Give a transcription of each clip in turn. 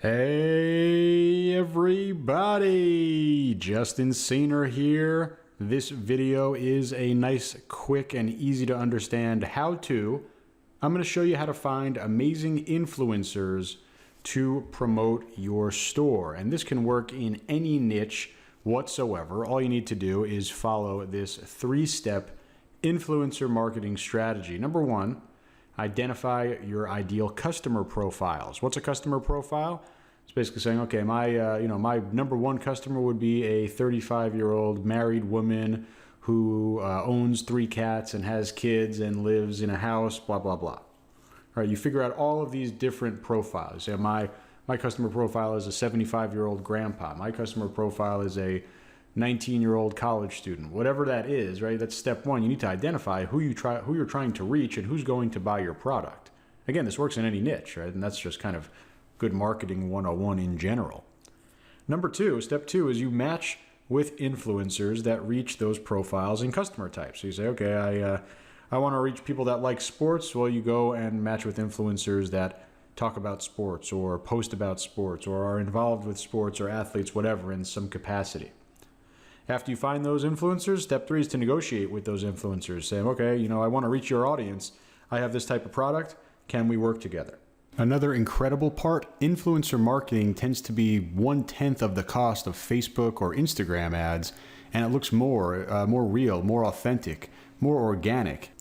Hey everybody, Justin Sainer here. This video is a nice, quick, and easy to understand how-to. I'm going to show you how to find amazing influencers to promote your store. And this can work in any niche whatsoever. All you need to do is follow this 3-step influencer marketing strategy. Number 1, identify your ideal customer profiles. What's a customer profile? It's basically saying, okay, my number 1 customer would be a 35-year-old married woman who owns 3 cats and has kids and lives in a house, blah, blah, blah. All right, you figure out all of these different profiles. Say my customer profile is a 75-year-old grandpa. My customer profile is a 19-year-old college student. Whatever that is, right? That's step 1. You need to identify who you're trying to reach and who's going to buy your product. Again, this works in any niche, right? And that's just kind of good marketing 101 in general. Number 2, step 2 is you match with influencers that reach those profiles and customer types. So you say, okay, I want to reach people that like sports. Well, you go and match with influencers that talk about sports or post about sports or are involved with sports or athletes, whatever, in some capacity. After you find those influencers, step 3 is to negotiate with those influencers, saying, okay, I want to reach your audience. I have this type of product. Can we work together? Another incredible part, influencer marketing tends to be 1/10 of the cost of Facebook or Instagram ads, and it looks more real, more authentic, more organic.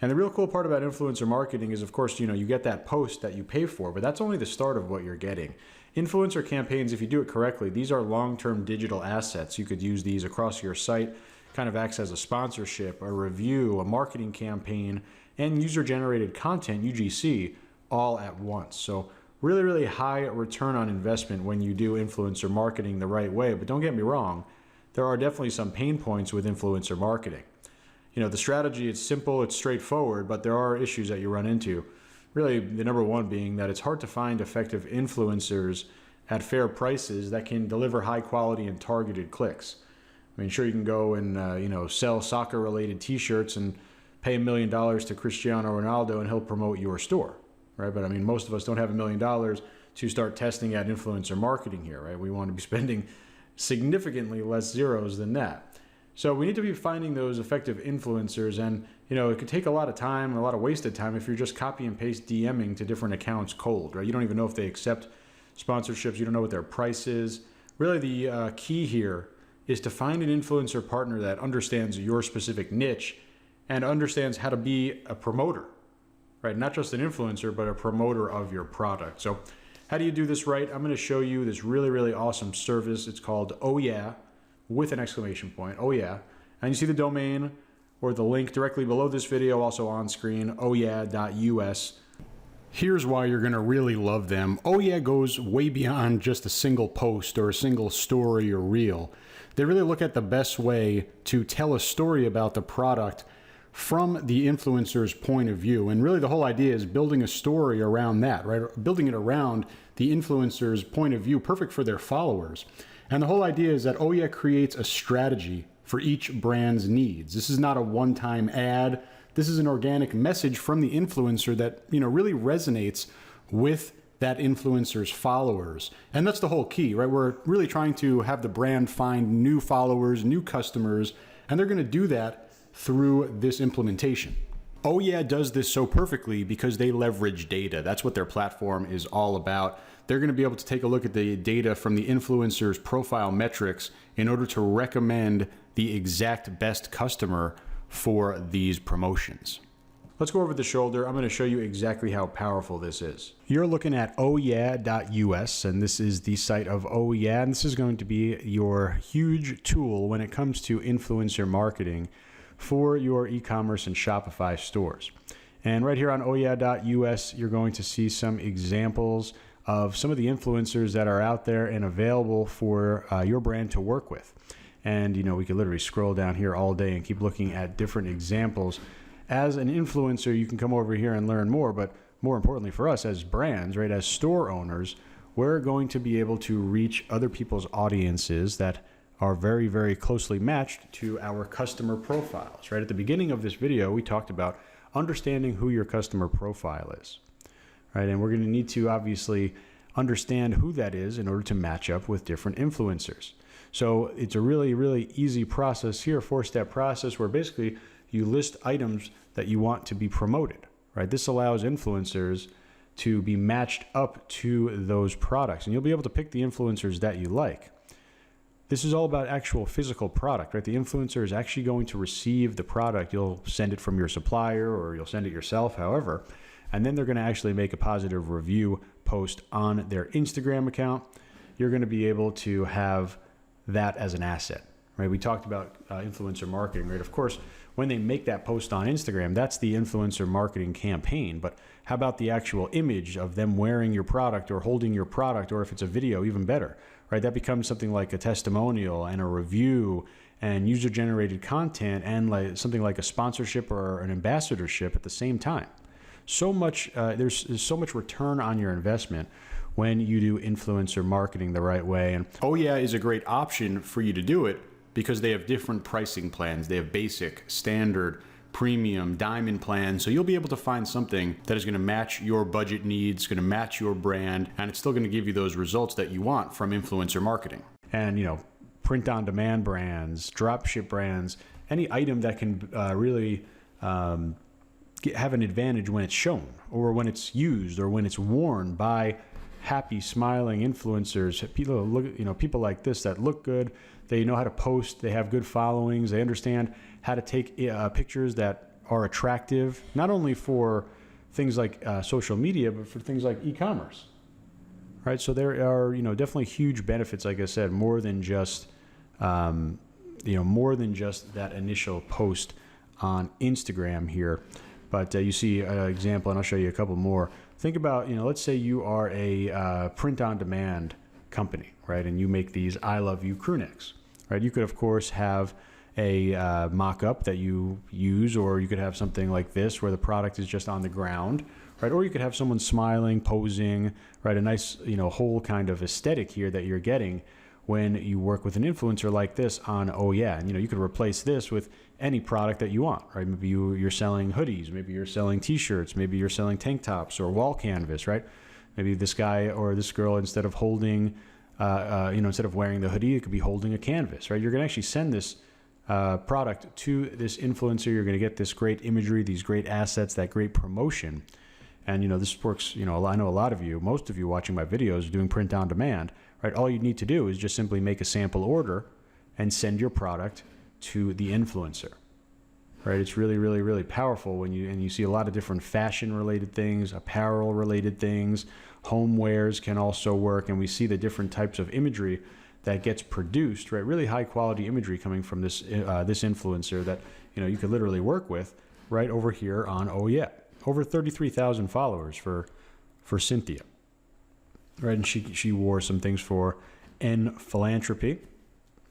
And the real cool part about influencer marketing is, of course, you get that post that you pay for, but that's only the start of what you're getting. Influencer campaigns, if you do it correctly, these are long-term digital assets. You could use these across your site, kind of acts as a sponsorship, a review, a marketing campaign, and user-generated content, UGC, all at once. So really, really high return on investment when you do influencer marketing the right way. But don't get me wrong, there are definitely some pain points with influencer marketing. The strategy is simple, it's straightforward, but there are issues that you run into. Really, the number 1 being that it's hard to find effective influencers at fair prices that can deliver high quality and targeted clicks. I mean, sure, you can go and sell soccer-related T-shirts and pay $1 million to Cristiano Ronaldo and he'll promote your store, right? But I mean, most of us don't have $1 million to start testing at influencer marketing here, right? We want to be spending significantly less zeros than that. So we need to be finding those effective influencers, and it could take a lot of time, a lot of wasted time if you're just copy and paste DMing to different accounts cold, right? You don't even know if they accept sponsorships. You don't know what their price is. Really, the key here is to find an influencer partner that understands your specific niche and understands how to be a promoter, right? Not just an influencer, but a promoter of your product. So how do you do this right? I'm going to show you this really, really awesome service. It's called OhYeah, with an exclamation point, OhYeah. And you see the domain or the link directly below this video, also on screen, OhYeah.us. Here's why you're gonna really love them. OhYeah goes way beyond just a single post or a single story or reel. They really look at the best way to tell a story about the product from the influencer's point of view. And really the whole idea is building a story around that, right? Building it around the influencer's point of view, perfect for their followers. And the whole idea is that OhYeah creates a strategy for each brand's needs. This is not a one-time ad. This is an organic message from the influencer that really resonates with that influencer's followers. And that's the whole key, right? We're really trying to have the brand find new followers, new customers, and they're going to do that through this implementation. OhYeah does this so perfectly because they leverage data. That's what their platform is all about. They're going to be able to take a look at the data from the influencer's profile metrics in order to recommend the exact best customer for these promotions. Let's go over the shoulder. I'm going to show you exactly how powerful this is. You're looking at OhYeah.us, and this is the site of OhYeah, and this is going to be your huge tool when it comes to influencer marketing for your e-commerce and Shopify stores. And right here on OhYeah.us, you're going to see some examples of some of the influencers that are out there and available for your brand to work with. And we could literally scroll down here all day and keep looking at different examples. As an influencer, you can come over here and learn more, but more importantly for us as brands, right, as store owners, we're going to be able to reach other people's audiences that are very, very closely matched to our customer profiles, right? At the beginning of this video, we talked about understanding who your customer profile is, right? And we're going to need to obviously understand who that is in order to match up with different influencers. So it's a really, really easy process here, 4-step process, where basically you list items that you want to be promoted, right? This allows influencers to be matched up to those products, and you'll be able to pick the influencers that you like. This is all about actual physical product, right? The influencer is actually going to receive the product. You'll send it from your supplier or you'll send it yourself, however, and then they're going to actually make a positive review post on their Instagram account. You're going to be able to have that as an asset, right? We talked about influencer marketing, right? Of course, when they make that post on Instagram, that's the influencer marketing campaign. But how about the actual image of them wearing your product or holding your product, or if it's a video, even better, right? That becomes something like a testimonial and a review and user-generated content and like something like a sponsorship or an ambassadorship at the same time. So much, there's so much return on your investment when you do influencer marketing the right way. And OhYeah is a great option for you to do it because they have different pricing plans. They have basic, standard, premium, diamond plans. So you'll be able to find something that is going to match your budget needs, going to match your brand, and it's still going to give you those results that you want from influencer marketing. And, you know, print on demand brands, dropship brands, any item that can really have an advantage when it's shown or when it's used or when it's worn by happy, smiling influencers, people like this that look good. They know how to post. They have good followings. They understand how to take pictures that are attractive, not only for things like social media, but for things like e-commerce. Right. So there are, definitely huge benefits. Like I said, more than just, more than just that initial post on Instagram here. But you see an example, and I'll show you a couple more. Think about, let's say you are a print-on-demand company, right? And you make these I Love You crew necks, right? You could, of course, have a mock-up that you use, or you could have something like this where the product is just on the ground, right? Or you could have someone smiling, posing, right? A nice, whole kind of aesthetic here that you're getting when you work with an influencer like this on OhYeah. And, you could replace this with any product that you want, right? Maybe you're selling hoodies, maybe you're selling t-shirts, maybe you're selling tank tops or wall canvas, right? Maybe this guy or this girl, instead of holding, instead of wearing the hoodie, it could be holding a canvas, right? You're going to actually send this product to this influencer. You're going to get this great imagery, these great assets, that great promotion. And, this works, I know a lot of you, most of you watching my videos are doing print on demand, right? All you need to do is just simply make a sample order and send your product to the influencer, right? It's really, really, really powerful when you see a lot of different fashion related things, apparel related things, homewares can also work. And we see the different types of imagery that gets produced, right? Really high quality imagery coming from this, this influencer that, you could literally work with right over here on OhYeah. Over 33,000 followers for Cynthia, right? And she wore some things for N Philanthropy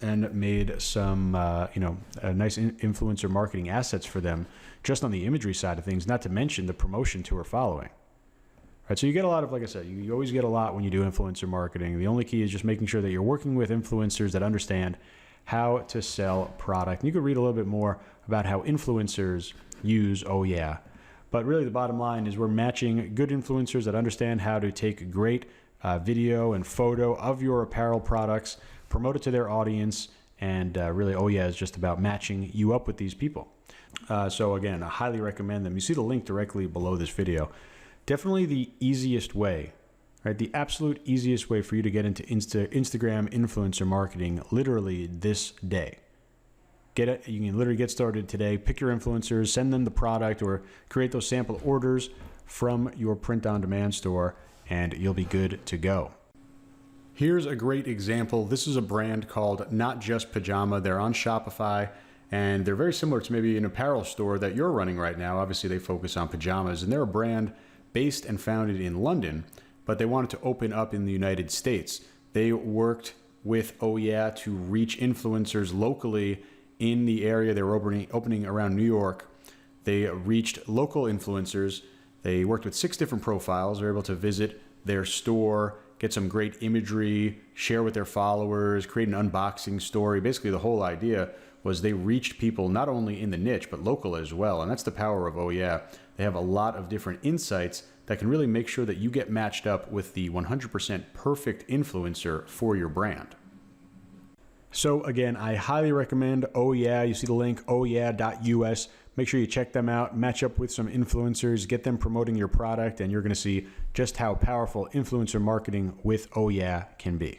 and made some, nice influencer marketing assets for them just on the imagery side of things, not to mention the promotion to her following. Right, so you get a lot of, like I said, you always get a lot when you do influencer marketing. The only key is just making sure that you're working with influencers that understand how to sell product. And you could read a little bit more about how influencers use OhYeah. But really the bottom line is we're matching good influencers that understand how to take great video and photo of your apparel products, promote it to their audience, and really OhYeah is just about matching you up with these people. So again, I highly recommend them. You see the link directly below this video. Definitely the easiest way, right? The absolute easiest way for you to get into Instagram influencer marketing literally this day. You can literally get started today. Pick your influencers, send them the product, or create those sample orders from your print-on-demand store, and you'll be good to go. Here's a great example. This is a brand called Not Just Pajama. They're on Shopify, and they're very similar to maybe an apparel store that you're running right now. Obviously, they focus on pajamas, and they're a brand based and founded in London, but they wanted to open up in the United States. They worked with OhYeah to reach influencers locally in the area. They were opening around New York. They reached local influencers. They worked with 6 different profiles. They were able to visit their store, get some great imagery, share with their followers, create an unboxing story. Basically, the whole idea was they reached people not only in the niche, but local as well. And that's the power of OhYeah. They have a lot of different insights that can really make sure that you get matched up with the 100% perfect influencer for your brand. So again, I highly recommend OhYeah. You see the link, OhYeah.us. Make sure you check them out, match up with some influencers, get them promoting your product, and you're going to see just how powerful influencer marketing with OhYeah can be.